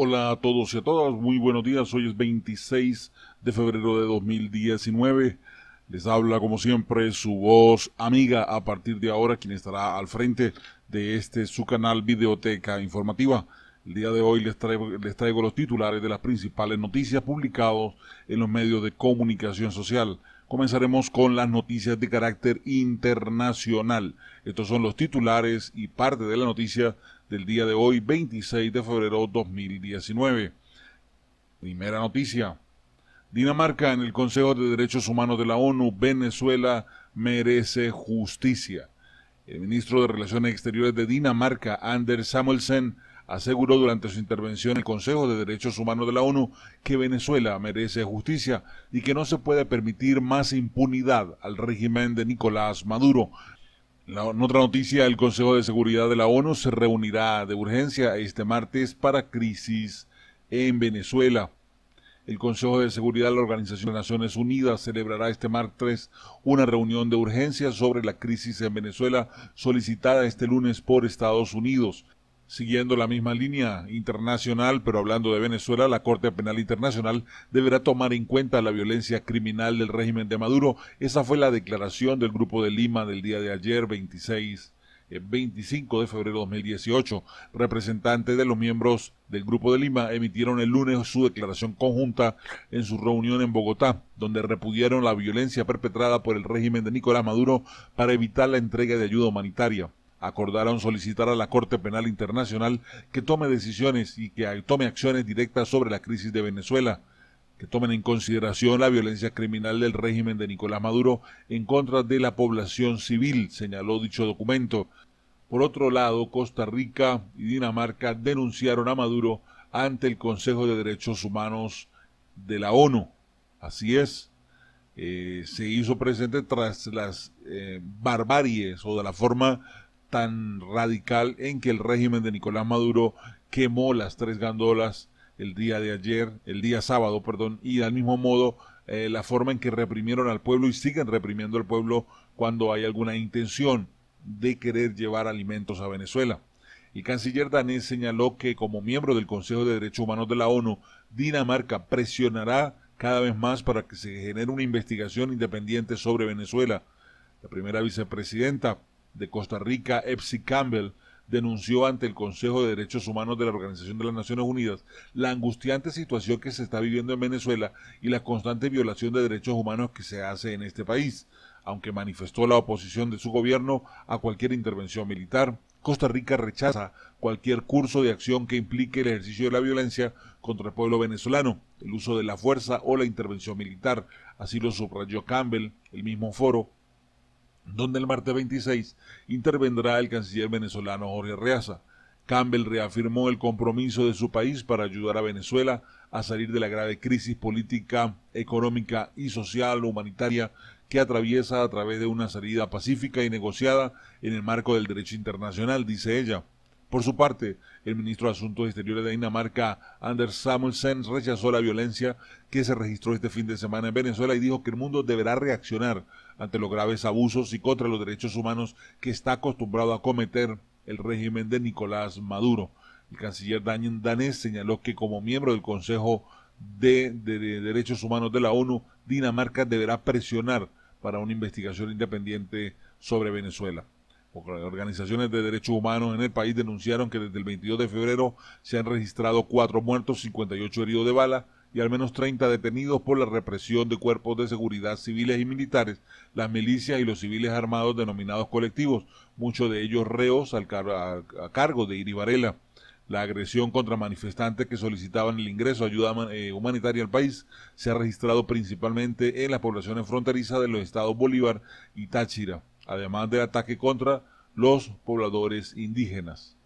Hola a todos y a todas, muy buenos días. Hoy es 26 de febrero de 2019. Les habla como siempre su voz amiga a partir de ahora, quien estará al frente de su canal Videoteca Informativa. El día de hoy les traigo los titulares de las principales noticias publicados en los medios de comunicación social. Comenzaremos con las noticias de carácter internacional. Estos son los titulares y parte de la noticia del día de hoy, 26 de febrero 2019. Primera noticia. Dinamarca en el Consejo de Derechos Humanos de la ONU. Venezuela merece justicia. El ministro de Relaciones Exteriores de Dinamarca, Anders Samuelsen, aseguró durante su intervención en el Consejo de Derechos Humanos de la ONU que Venezuela merece justicia y que no se puede permitir más impunidad al régimen de Nicolás Maduro. En otra noticia, el Consejo de Seguridad de la ONU se reunirá de urgencia este martes para crisis en Venezuela. El Consejo de Seguridad de la Organización de Naciones Unidas celebrará este martes una reunión de urgencia sobre la crisis en Venezuela solicitada este lunes por Estados Unidos. Siguiendo la misma línea internacional, pero hablando de Venezuela, la Corte Penal Internacional deberá tomar en cuenta la violencia criminal del régimen de Maduro. Esa fue la declaración del Grupo de Lima del día de ayer, 25 de febrero de 2018. Representantes de los miembros del Grupo de Lima emitieron el lunes su declaración conjunta en su reunión en Bogotá, donde repudiaron la violencia perpetrada por el régimen de Nicolás Maduro para evitar la entrega de ayuda humanitaria. Acordaron solicitar a la Corte Penal Internacional que tome decisiones y que tome acciones directas sobre la crisis de Venezuela, que tomen en consideración la violencia criminal del régimen de Nicolás Maduro en contra de la población civil, señaló dicho documento. Por otro lado, Costa Rica y Dinamarca denunciaron a Maduro ante el Consejo de Derechos Humanos de la ONU. Así es. Se hizo presente tras las barbaries o de la forma tan radical en que el régimen de Nicolás Maduro quemó las 3 gandolas el día sábado, y al mismo modo la forma en que reprimieron al pueblo y siguen reprimiendo al pueblo cuando hay alguna intención de querer llevar alimentos a Venezuela. El canciller danés señaló que como miembro del Consejo de Derechos Humanos de la ONU, Dinamarca presionará cada vez más para que se genere una investigación independiente sobre Venezuela. La primera vicepresidenta de Costa Rica, Epsi Campbell, denunció ante el Consejo de Derechos Humanos de la Organización de las Naciones Unidas la angustiante situación que se está viviendo en Venezuela y la constante violación de derechos humanos que se hace en este país. Aunque manifestó la oposición de su gobierno a cualquier intervención militar, Costa Rica rechaza cualquier curso de acción que implique el ejercicio de la violencia contra el pueblo venezolano, el uso de la fuerza o la intervención militar. Así lo subrayó Campbell, el mismo foro donde el martes 26 intervendrá el canciller venezolano Jorge Arreaza. Campbell reafirmó el compromiso de su país para ayudar a Venezuela a salir de la grave crisis política, económica y social humanitaria que atraviesa a través de una salida pacífica y negociada en el marco del derecho internacional, dice ella. Por su parte, el ministro de Asuntos Exteriores de Dinamarca, Anders Samuelsen, rechazó la violencia que se registró este fin de semana en Venezuela y dijo que el mundo deberá reaccionar ante los graves abusos y contra los derechos humanos que está acostumbrado a cometer el régimen de Nicolás Maduro. El canciller danés señaló que como miembro del Consejo de Derechos Humanos de la ONU, Dinamarca deberá presionar para una investigación independiente sobre Venezuela. Organizaciones de derechos humanos en el país denunciaron que desde el 22 de febrero se han registrado 4 muertos, 58 heridos de bala y al menos 30 detenidos por la represión de cuerpos de seguridad civiles y militares, las milicias y los civiles armados denominados colectivos, muchos de ellos reos a cargo de Iri Varela. La agresión contra manifestantes que solicitaban el ingreso de ayuda humanitaria al país se ha registrado principalmente en las poblaciones fronterizas de los estados Bolívar y Táchira, además del ataque contra los pobladores indígenas.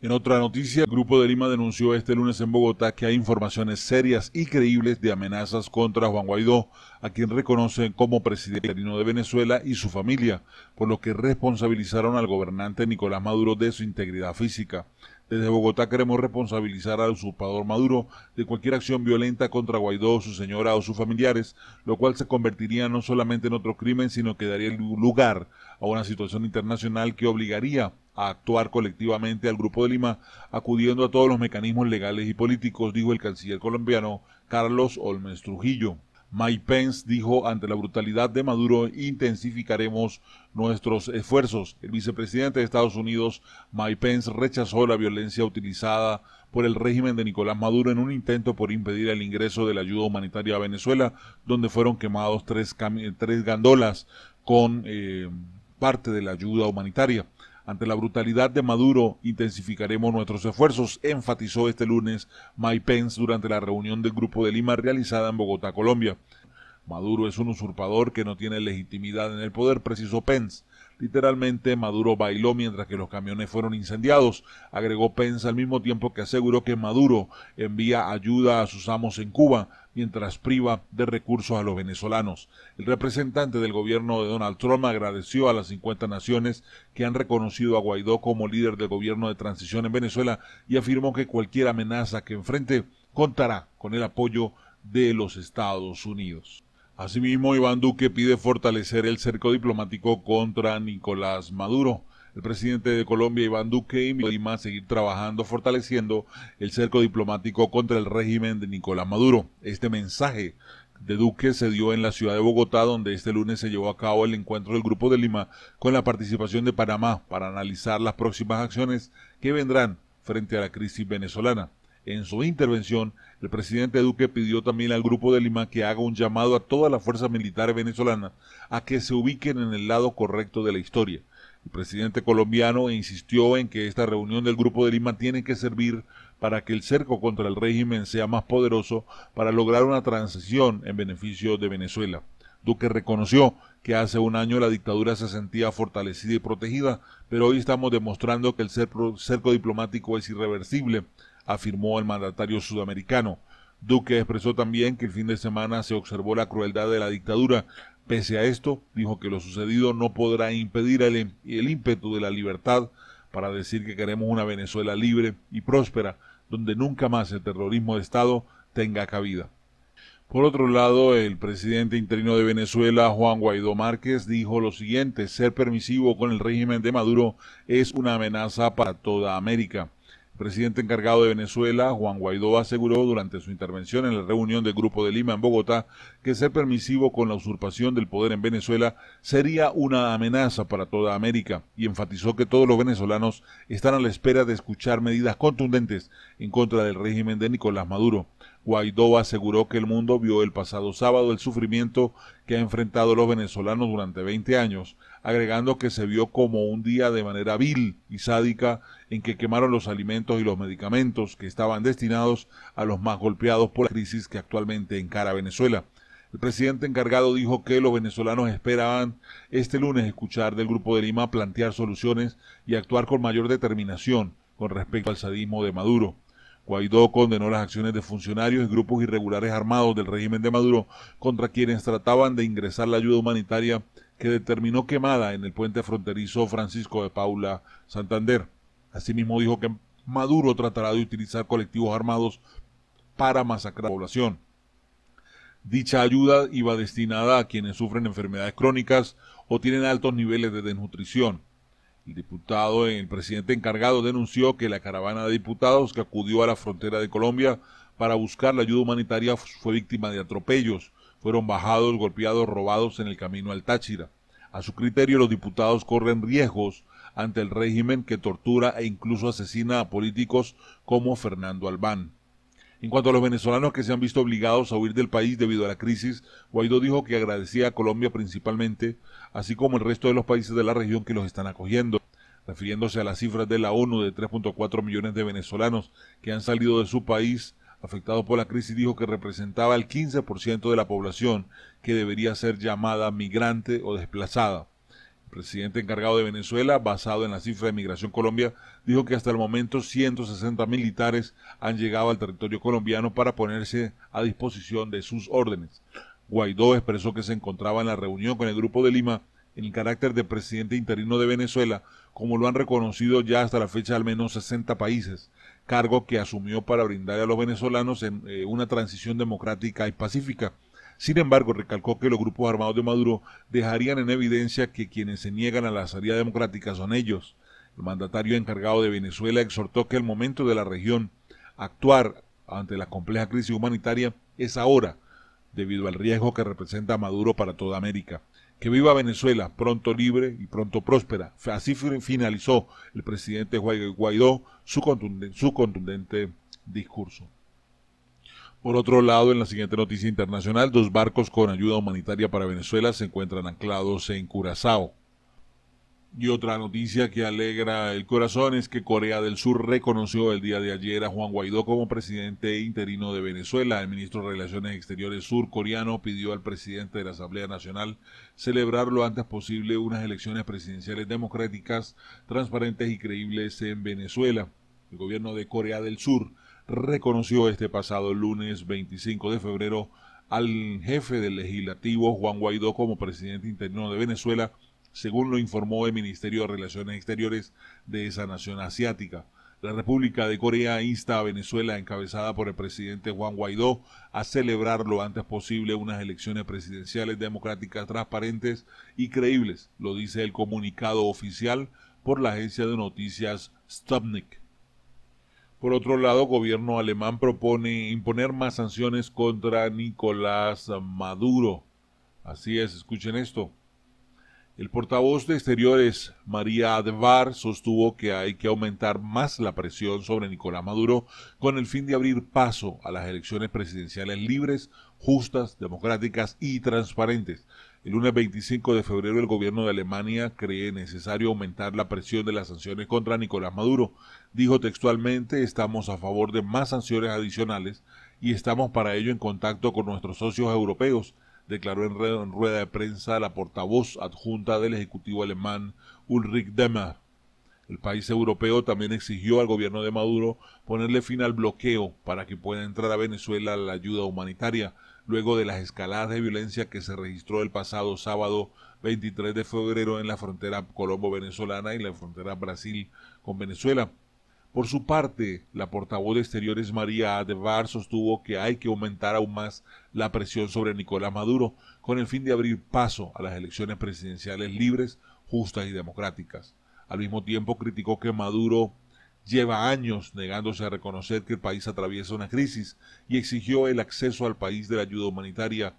En otra noticia, el Grupo de Lima denunció este lunes en Bogotá que hay informaciones serias y creíbles de amenazas contra Juan Guaidó, a quien reconocen como presidente interino de Venezuela y su familia, por lo que responsabilizaron al gobernante Nicolás Maduro de su integridad física. Desde Bogotá queremos responsabilizar al usurpador Maduro de cualquier acción violenta contra Guaidó, su señora o sus familiares, lo cual se convertiría no solamente en otro crimen, sino que daría lugar a una situación internacional que obligaría a actuar colectivamente al Grupo de Lima, acudiendo a todos los mecanismos legales y políticos, dijo el canciller colombiano Carlos Olmes Trujillo. Mike Pence dijo: ante la brutalidad de Maduro intensificaremos nuestros esfuerzos. El vicepresidente de Estados Unidos, Mike Pence, rechazó la violencia utilizada por el régimen de Nicolás Maduro en un intento por impedir el ingreso de la ayuda humanitaria a Venezuela, donde fueron quemados tres gandolas con parte de la ayuda humanitaria. Ante la brutalidad de Maduro, intensificaremos nuestros esfuerzos, enfatizó este lunes Mike Pence durante la reunión del Grupo de Lima realizada en Bogotá, Colombia. Maduro es un usurpador que no tiene legitimidad en el poder, precisó Pence. Literalmente, Maduro bailó mientras que los camiones fueron incendiados, agregó Pence, al mismo tiempo que aseguró que Maduro envía ayuda a sus amos en Cuba, mientras priva de recursos a los venezolanos. El representante del gobierno de Donald Trump agradeció a las 50 naciones que han reconocido a Guaidó como líder del gobierno de transición en Venezuela y afirmó que cualquier amenaza que enfrente contará con el apoyo de los Estados Unidos. Asimismo, Iván Duque pide fortalecer el cerco diplomático contra Nicolás Maduro. El presidente de Colombia, Iván Duque, invitó a Lima a seguir trabajando fortaleciendo el cerco diplomático contra el régimen de Nicolás Maduro. Este mensaje de Duque se dio en la ciudad de Bogotá, donde este lunes se llevó a cabo el encuentro del Grupo de Lima con la participación de Panamá para analizar las próximas acciones que vendrán frente a la crisis venezolana. En su intervención, el presidente Duque pidió también al Grupo de Lima que haga un llamado a todas las fuerzas militares venezolanas a que se ubiquen en el lado correcto de la historia. El presidente colombiano insistió en que esta reunión del Grupo de Lima tiene que servir para que el cerco contra el régimen sea más poderoso para lograr una transición en beneficio de Venezuela. Duque reconoció que hace un año la dictadura se sentía fortalecida y protegida, pero hoy estamos demostrando que el cerco diplomático es irreversible, afirmó el mandatario sudamericano. Duque expresó también que el fin de semana se observó la crueldad de la dictadura. Pese a esto, dijo que lo sucedido no podrá impedir el ímpetu de la libertad para decir que queremos una Venezuela libre y próspera, donde nunca más el terrorismo de Estado tenga cabida. Por otro lado, el presidente interino de Venezuela, Juan Guaidó Márquez, dijo lo siguiente: ser permisivo con el régimen de Maduro es una amenaza para toda América. El presidente encargado de Venezuela, Juan Guaidó, aseguró durante su intervención en la reunión del Grupo de Lima en Bogotá que ser permisivo con la usurpación del poder en Venezuela sería una amenaza para toda América y enfatizó que todos los venezolanos están a la espera de escuchar medidas contundentes en contra del régimen de Nicolás Maduro. Guaidó aseguró que el mundo vio el pasado sábado el sufrimiento que han enfrentado los venezolanos durante 20 años, agregando que se vio como un día de manera vil y sádica en que quemaron los alimentos y los medicamentos que estaban destinados a los más golpeados por la crisis que actualmente encara Venezuela. El presidente encargado dijo que los venezolanos esperaban este lunes escuchar del Grupo de Lima plantear soluciones y actuar con mayor determinación con respecto al sadismo de Maduro. Guaidó condenó las acciones de funcionarios y grupos irregulares armados del régimen de Maduro contra quienes trataban de ingresar la ayuda humanitaria que terminó quemada en el puente fronterizo Francisco de Paula, Santander. Asimismo dijo que Maduro tratará de utilizar colectivos armados para masacrar a la población. Dicha ayuda iba destinada a quienes sufren enfermedades crónicas o tienen altos niveles de desnutrición. El presidente encargado denunció que la caravana de diputados que acudió a la frontera de Colombia para buscar la ayuda humanitaria fue víctima de atropellos, fueron bajados, golpeados, robados en el camino al Táchira. A su criterio, los diputados corren riesgos ante el régimen que tortura e incluso asesina a políticos como Fernando Albán. En cuanto a los venezolanos que se han visto obligados a huir del país debido a la crisis, Guaidó dijo que agradecía a Colombia principalmente, así como el resto de los países de la región que los están acogiendo, refiriéndose a las cifras de la ONU de 3.4 millones de venezolanos que han salido de su país afectado por la crisis. Dijo que representaba el 15% de la población que debería ser llamada migrante o desplazada. El presidente encargado de Venezuela, basado en la cifra de Migración Colombia, dijo que hasta el momento 160 militares han llegado al territorio colombiano para ponerse a disposición de sus órdenes. Guaidó expresó que se encontraba en la reunión con el Grupo de Lima en el carácter de presidente interino de Venezuela, como lo han reconocido ya hasta la fecha al menos 60 países, cargo que asumió para brindar a los venezolanos en una transición democrática y pacífica. Sin embargo, recalcó que los grupos armados de Maduro dejarían en evidencia que quienes se niegan a la salida democrática son ellos. El mandatario encargado de Venezuela exhortó que el momento de la región actuar ante la compleja crisis humanitaria es ahora, debido al riesgo que representa Maduro para toda América. Que viva Venezuela, pronto libre y pronto próspera. Así finalizó el presidente Guaidó su contundente discurso. Por otro lado, en la siguiente noticia internacional, 2 barcos con ayuda humanitaria para Venezuela se encuentran anclados en Curazao. Y otra noticia que alegra el corazón es que Corea del Sur reconoció el día de ayer a Juan Guaidó como presidente interino de Venezuela. El ministro de Relaciones Exteriores surcoreano pidió al presidente de la Asamblea Nacional celebrar lo antes posible unas elecciones presidenciales democráticas, transparentes y creíbles en Venezuela. El gobierno de Corea del Sur reconoció este pasado lunes 25 de febrero al jefe del legislativo Juan Guaidó como presidente interino de Venezuela, según lo informó el Ministerio de Relaciones Exteriores de esa nación asiática. La República de Corea insta a Venezuela, encabezada por el presidente Juan Guaidó, a celebrar lo antes posible unas elecciones presidenciales democráticas, transparentes y creíbles, lo dice el comunicado oficial por la agencia de noticias Sputnik. Por otro lado, el gobierno alemán propone imponer más sanciones contra Nicolás Maduro. Así es, escuchen esto. El portavoz de Exteriores, María Advar, sostuvo que hay que aumentar más la presión sobre Nicolás Maduro con el fin de abrir paso a las elecciones presidenciales libres, justas, democráticas y transparentes. El lunes 25 de febrero el gobierno de Alemania cree necesario aumentar la presión de las sanciones contra Nicolás Maduro. Dijo textualmente: estamos a favor de más sanciones adicionales y estamos para ello en contacto con nuestros socios europeos, declaró en rueda de prensa la portavoz adjunta del Ejecutivo alemán Ulrich Demmer. El país europeo también exigió al gobierno de Maduro ponerle fin al bloqueo para que pueda entrar a Venezuela la ayuda humanitaria, luego de las escaladas de violencia que se registró el pasado sábado 23 de febrero en la frontera colombo-venezolana y la frontera Brasil con Venezuela. Por su parte, la portavoz de Exteriores María Advar sostuvo que hay que aumentar aún más la presión sobre Nicolás Maduro con el fin de abrir paso a las elecciones presidenciales libres, justas y democráticas. Al mismo tiempo criticó que Maduro lleva años negándose a reconocer que el país atraviesa una crisis y exigió el acceso al país de la ayuda humanitaria.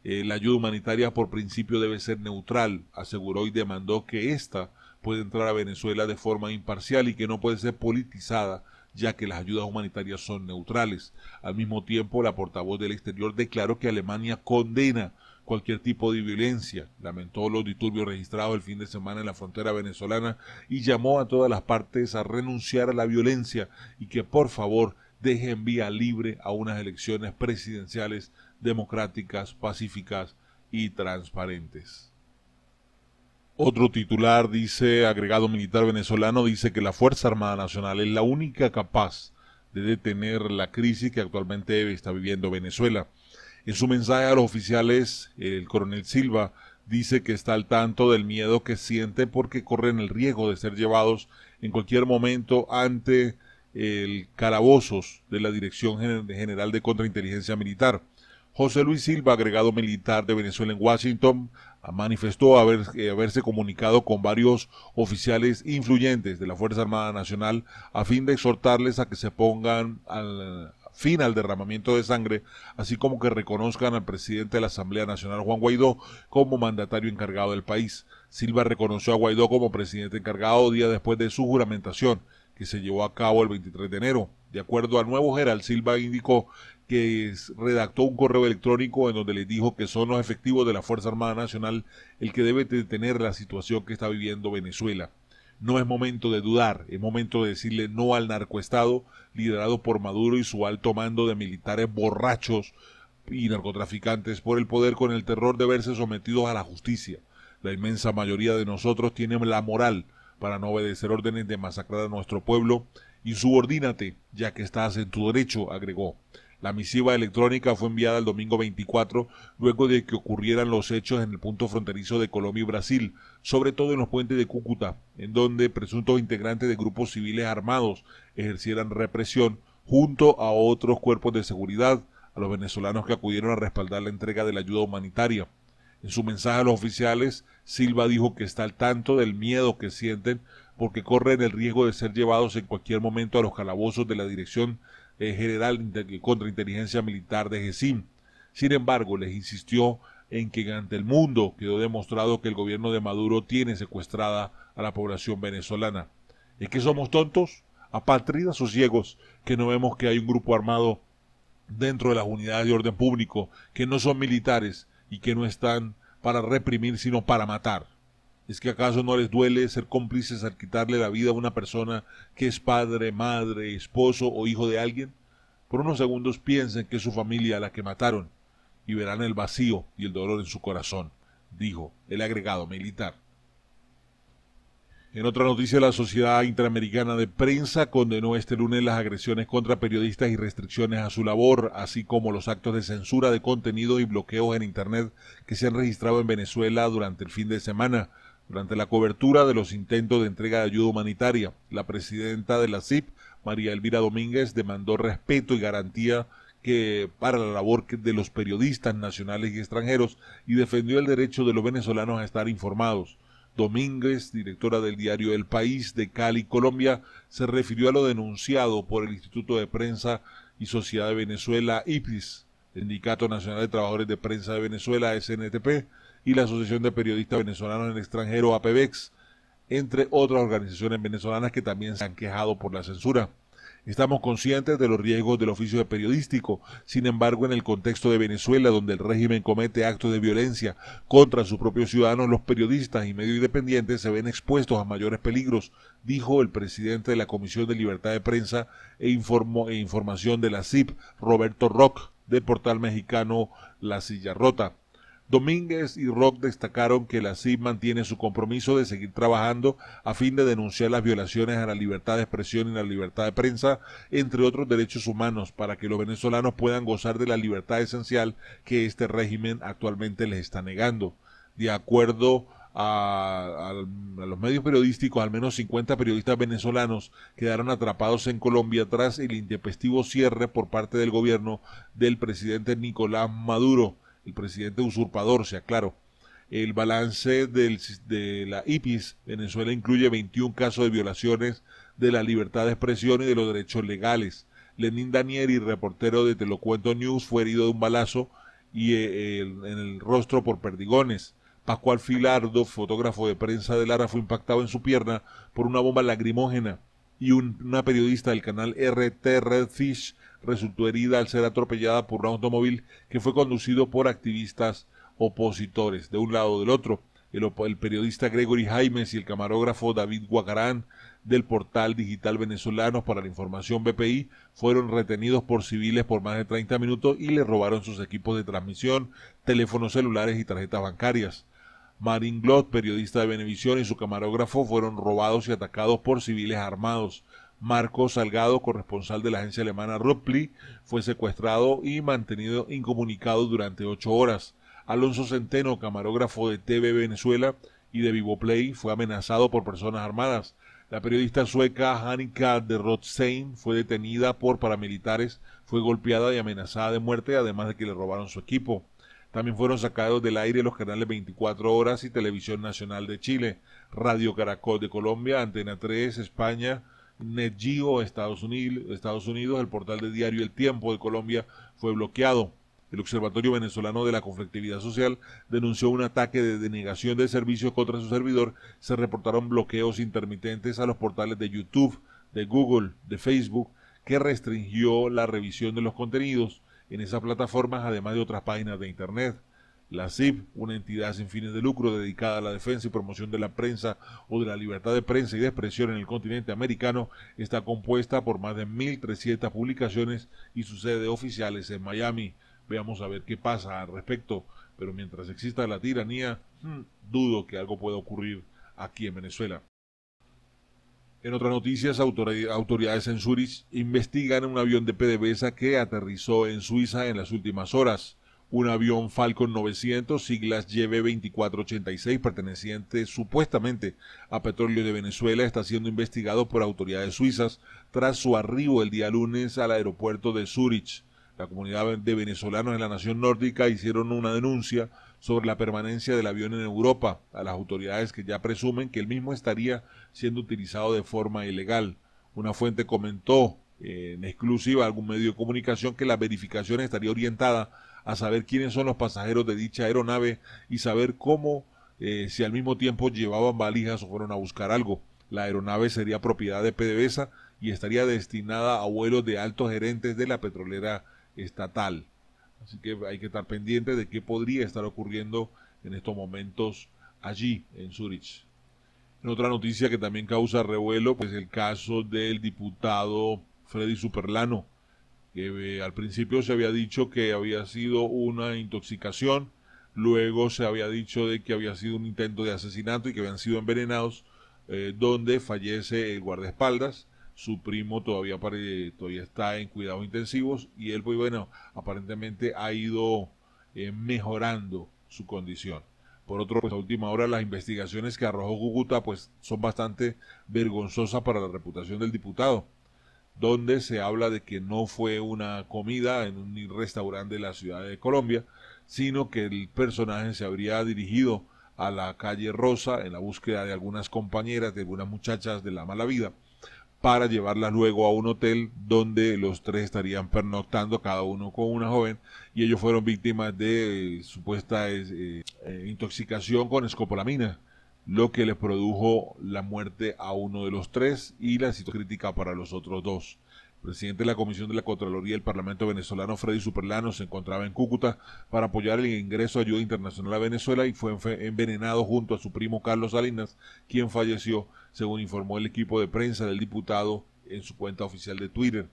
La ayuda humanitaria por principio debe ser neutral, aseguró, y demandó que ésta puede entrar a Venezuela de forma imparcial y que no puede ser politizada, ya que las ayudas humanitarias son neutrales. Al mismo tiempo, la portavoz del Exterior declaró que Alemania condena cualquier tipo de violencia, lamentó los disturbios registrados el fin de semana en la frontera venezolana y llamó a todas las partes a renunciar a la violencia y que por favor dejen vía libre a unas elecciones presidenciales democráticas, pacíficas y transparentes. Otro titular dice: agregado militar venezolano dice que la Fuerza Armada Nacional es la única capaz de detener la crisis que actualmente está viviendo Venezuela. En su mensaje a los oficiales, el coronel Silva dice que está al tanto del miedo que siente porque corren el riesgo de ser llevados en cualquier momento ante el calabozos de la Dirección General de Contrainteligencia Militar. José Luis Silva, agregado militar de Venezuela en Washington, manifestó haberse comunicado con varios oficiales influyentes de la Fuerza Armada Nacional a fin de exhortarles a que se pongan fin al derramamiento de sangre, así como que reconozcan al presidente de la Asamblea Nacional, Juan Guaidó, como mandatario encargado del país. Silva reconoció a Guaidó como presidente encargado días después de su juramentación, que se llevó a cabo el 23 de enero. De acuerdo al Nuevo Herald, Silva indicó que redactó un correo electrónico en donde les dijo que son los efectivos de la Fuerza Armada Nacional el que debe detener la situación que está viviendo Venezuela. No es momento de dudar, es momento de decirle no al narcoestado liderado por Maduro y su alto mando de militares borrachos y narcotraficantes por el poder, con el terror de verse sometidos a la justicia. La inmensa mayoría de nosotros tiene la moral para no obedecer órdenes de masacrar a nuestro pueblo. Insubordínate, ya que estás en tu derecho, agregó. La misiva electrónica fue enviada el domingo 24, luego de que ocurrieran los hechos en el punto fronterizo de Colombia y Brasil, sobre todo en los puentes de Cúcuta, en donde presuntos integrantes de grupos civiles armados ejercieran represión junto a otros cuerpos de seguridad a los venezolanos que acudieron a respaldar la entrega de la ayuda humanitaria. En su mensaje a los oficiales, Silva dijo que está al tanto del miedo que sienten porque corren el riesgo de ser llevados en cualquier momento a los calabozos de la Dirección General de Contrainteligencia Militar de GESIM. Sin embargo, les insistió en que ante el mundo quedó demostrado que el gobierno de Maduro tiene secuestrada a la población venezolana. ¿Es que somos tontos, apátridas o ciegos, que no vemos que hay un grupo armado dentro de las unidades de orden público que no son militares y que no están para reprimir sino para matar? ¿Es que acaso no les duele ser cómplices al quitarle la vida a una persona que es padre, madre, esposo o hijo de alguien? Por unos segundos piensen que es su familia la que mataron y verán el vacío y el dolor en su corazón, dijo el agregado militar. En otra noticia, la Sociedad Interamericana de Prensa condenó este lunes las agresiones contra periodistas y restricciones a su labor, así como los actos de censura de contenido y bloqueos en Internet que se han registrado en Venezuela durante el fin de semana. Durante la cobertura de los intentos de entrega de ayuda humanitaria, la presidenta de la CIP, María Elvira Domínguez, demandó respeto y garantía para la labor de los periodistas nacionales y extranjeros y defendió el derecho de los venezolanos a estar informados. Domínguez, directora del diario El País de Cali, Colombia, se refirió a lo denunciado por el Instituto de Prensa y Sociedad de Venezuela, IPIS, el Sindicato Nacional de Trabajadores de Prensa de Venezuela, SNTP, y la Asociación de Periodistas Venezolanos en el Extranjero, APEVEX, entre otras organizaciones venezolanas que también se han quejado por la censura. Estamos conscientes de los riesgos del oficio periodístico. Sin embargo, en el contexto de Venezuela, donde el régimen comete actos de violencia contra sus propios ciudadanos, los periodistas y medios independientes se ven expuestos a mayores peligros, dijo el presidente de la Comisión de Libertad de Prensa e Información de la CIP, Roberto Rock, del portal mexicano La Silla Rota. Domínguez y Rock destacaron que la CIP mantiene su compromiso de seguir trabajando a fin de denunciar las violaciones a la libertad de expresión y la libertad de prensa, entre otros derechos humanos, para que los venezolanos puedan gozar de la libertad esencial que este régimen actualmente les está negando. De acuerdo a los medios periodísticos, al menos 50 periodistas venezolanos quedaron atrapados en Colombia tras el intempestivo cierre por parte del gobierno del presidente Nicolás Maduro, el presidente usurpador, se aclaró. El balance de la IPIS Venezuela incluye 21 casos de violaciones de la libertad de expresión y de los derechos legales. Lenín Danieri, reportero de Te lo Cuento News, fue herido de un balazo en el rostro por perdigones. Pascual Filardo, fotógrafo de prensa de Lara, fue impactado en su pierna por una bomba lacrimógena. Y una periodista del canal RT Redfish resultó herida al ser atropellada por un automóvil que fue conducido por activistas opositores. De un lado o del otro, el periodista Gregory Jaimes y el camarógrafo David Guacarán del portal digital venezolano para la información BPI fueron retenidos por civiles por más de 30 minutos y le robaron sus equipos de transmisión, teléfonos celulares y tarjetas bancarias. Marín Glot, periodista de Venevisión, y su camarógrafo fueron robados y atacados por civiles armados. Marcos Salgado, corresponsal de la agencia alemana Rupli, fue secuestrado y mantenido incomunicado durante 8 horas. Alonso Centeno, camarógrafo de TV Venezuela y de Vivoplay, fue amenazado por personas armadas. La periodista sueca Annika de Rothstein fue detenida por paramilitares, fue golpeada y amenazada de muerte, además de que le robaron su equipo. También fueron sacados del aire los canales 24 Horas y Televisión Nacional de Chile, Radio Caracol de Colombia, Antena 3, España, NetGeo, Estados Unidos, el portal de diario El Tiempo de Colombia fue bloqueado. El Observatorio Venezolano de la Conflictividad Social denunció un ataque de denegación de servicios contra su servidor. Se reportaron bloqueos intermitentes a los portales de YouTube, de Google, de Facebook, que restringió la revisión de los contenidos en esas plataformas, además de otras páginas de Internet. La CIP, una entidad sin fines de lucro dedicada a la defensa y promoción de la prensa o de la libertad de prensa y de expresión en el continente americano, está compuesta por más de 1.300 publicaciones y su sede oficial es en Miami. Veamos a ver qué pasa al respecto, pero mientras exista la tiranía, dudo que algo pueda ocurrir aquí en Venezuela. En otras noticias, autoridades en Zúrich investigan un avión de PDVSA que aterrizó en Suiza en las últimas horas. Un avión Falcon 900, siglas YB2486, perteneciente supuestamente a Petróleo de Venezuela, está siendo investigado por autoridades suizas tras su arribo el día lunes al aeropuerto de Zúrich. La comunidad de venezolanos en la nación nórdica hicieron una denuncia sobre la permanencia del avión en Europa a las autoridades, que ya presumen que el mismo estaría siendo utilizado de forma ilegal. Una fuente comentó en exclusiva a algún medio de comunicación que la verificación estaría orientada a saber quiénes son los pasajeros de dicha aeronave y saber cómo, si al mismo tiempo llevaban valijas o fueron a buscar algo. La aeronave sería propiedad de PDVSA y estaría destinada a vuelos de altos gerentes de la petrolera estatal. Así que hay que estar pendiente de qué podría estar ocurriendo en estos momentos allí en Zurich. En otra noticia que también causa revuelo, pues el caso del diputado Freddy Superlano, que al principio se había dicho que había sido una intoxicación, luego se había dicho de que había sido un intento de asesinato y que habían sido envenenados, donde fallece el guardaespaldas. Su primo todavía está en cuidados intensivos y él, pues bueno, aparentemente ha ido mejorando su condición. Por otro, pues a última hora las investigaciones que arrojó Cúcuta pues son bastante vergonzosas para la reputación del diputado, donde se habla de que no fue una comida en un restaurante de la ciudad de Colombia, sino que el personaje se habría dirigido a la calle Rosa en la búsqueda de algunas compañeras, de algunas muchachas de la mala vida, para llevarlas luego a un hotel donde los tres estarían pernoctando, cada uno con una joven, y ellos fueron víctimas de supuesta intoxicación con escopolamina, lo que les produjo la muerte a uno de los tres y la situación crítica para los otros dos. El presidente de la Comisión de la Contraloría del Parlamento venezolano, Freddy Superlano, se encontraba en Cúcuta para apoyar el ingreso de ayuda internacional a Venezuela y fue envenenado junto a su primo Carlos Salinas, quien falleció, según informó el equipo de prensa del diputado en su cuenta oficial de Twitter.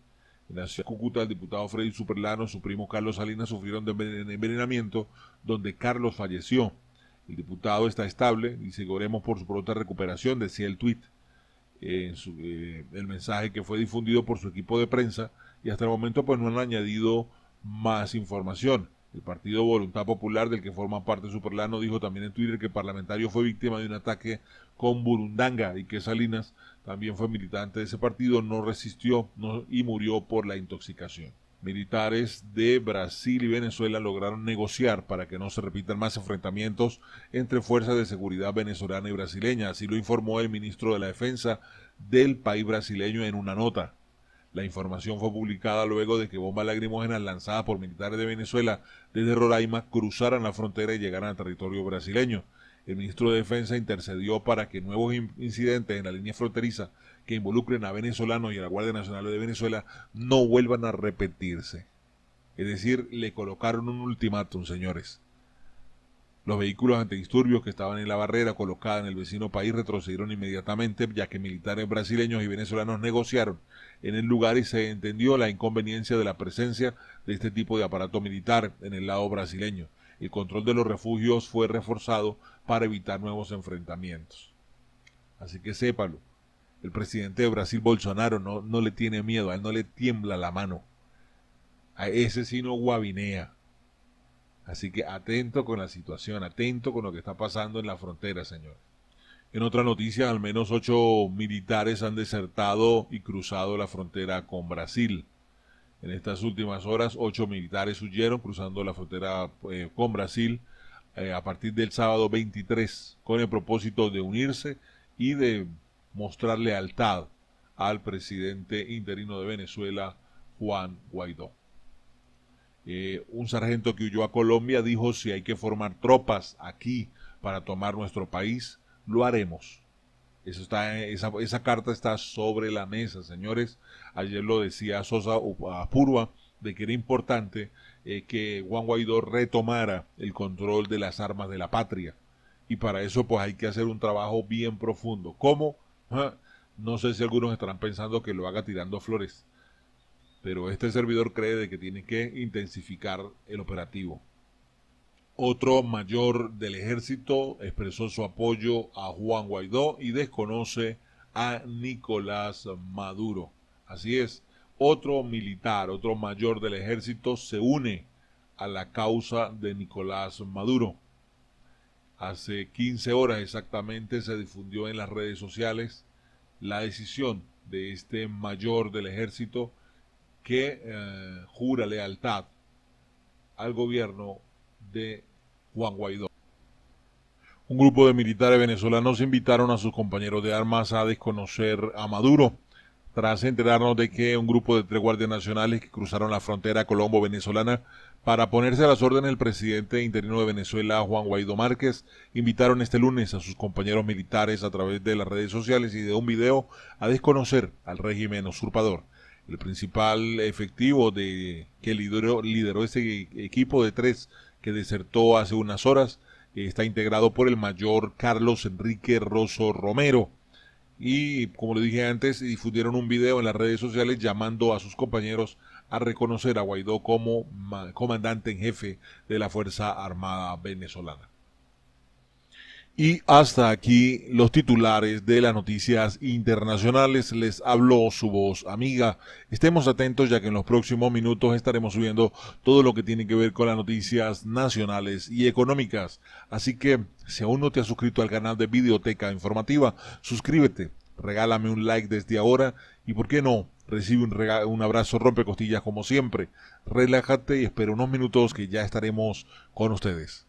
En la ciudad de Cúcuta, el diputado Freddy Superlano y su primo Carlos Salinas sufrieron de envenenamiento, donde Carlos falleció. El diputado está estable y seguiremos por su pronta recuperación, decía el tuit. El mensaje que fue difundido por su equipo de prensa, y hasta el momento pues no han añadido más información. El partido Voluntad Popular, del que forma parte Superlano, dijo también en Twitter que el parlamentario fue víctima de un ataque con burundanga y que Salinas también fue militante de ese partido, no resistió y murió por la intoxicación. Militares de Brasil y Venezuela lograron negociar para que no se repitan más enfrentamientos entre fuerzas de seguridad venezolana y brasileña, así lo informó el ministro de la Defensa del país brasileño en una nota. La información fue publicada luego de que bombas lacrimógenas lanzadas por militares de Venezuela desde Roraima cruzaran la frontera y llegaran al territorio brasileño. El ministro de Defensa intercedió para que nuevos incidentes en la línea fronteriza que involucren a venezolanos y a la Guardia Nacional de Venezuela no vuelvan a repetirse. Es decir, le colocaron un ultimátum, señores. Los vehículos antidisturbios que estaban en la barrera colocada en el vecino país retrocedieron inmediatamente, ya que militares brasileños y venezolanos negociaron en el lugar y se entendió la inconveniencia de la presencia de este tipo de aparato militar en el lado brasileño. El control de los refugios fue reforzado para evitar nuevos enfrentamientos. Así que sépalo, el presidente de Brasil, Bolsonaro, no le tiene miedo, a él no le tiembla la mano. A ese sí no guabinea. Así que atento con la situación, atento con lo que está pasando en la frontera, señor. En otra noticia, al menos 8 militares han desertado y cruzado la frontera con Brasil. En estas últimas horas, 8 militares huyeron cruzando la frontera con Brasil a partir del sábado 23, con el propósito de unirse y de mostrar lealtad al presidente interino de Venezuela, Juan Guaidó. Un sargento que huyó a Colombia dijo: si hay que formar tropas aquí para tomar nuestro país, lo haremos. Esa carta está sobre la mesa, señores. Ayer lo decía Sosa Apurua, de que era importante que Juan Guaidó retomara el control de las armas de la patria. Y para eso pues hay que hacer un trabajo bien profundo. ¿Cómo? No sé si algunos estarán pensando que lo haga tirando flores, pero este servidor cree de que tiene que intensificar el operativo. Otro mayor del ejército expresó su apoyo a Juan Guaidó y desconoce a Nicolás Maduro. Así es, otro militar, otro mayor del ejército se une a la causa de Nicolás Maduro. Hace 15 horas exactamente se difundió en las redes sociales la decisión de este mayor del ejército que jura lealtad al gobierno de Juan Guaidó. Un grupo de militares venezolanos invitaron a sus compañeros de armas a desconocer a Maduro, tras enterarnos de que un grupo de 3 guardias nacionales que cruzaron la frontera colombo-venezolana para ponerse a las órdenes del presidente interino de Venezuela, Juan Guaidó Márquez, invitaron este lunes a sus compañeros militares a través de las redes sociales y de un video a desconocer al régimen usurpador. El principal efectivo que lideró ese equipo de 3 que desertó hace unas horas está integrado por el mayor Carlos Enrique Rosso Romero. Y como le dije antes, difundieron un video en las redes sociales llamando a sus compañeros a reconocer a Guaidó como comandante en jefe de la Fuerza Armada venezolana. Y hasta aquí los titulares de las noticias internacionales. Les habló su voz amiga. Estemos atentos, ya que en los próximos minutos estaremos subiendo todo lo que tiene que ver con las noticias nacionales y económicas. Así que, si aún no te has suscrito al canal de Videoteca Informativa, suscríbete, regálame un like desde ahora y, ¿por qué no?, recibe un abrazo rompecostillas como siempre. Relájate y espera unos minutos que ya estaremos con ustedes.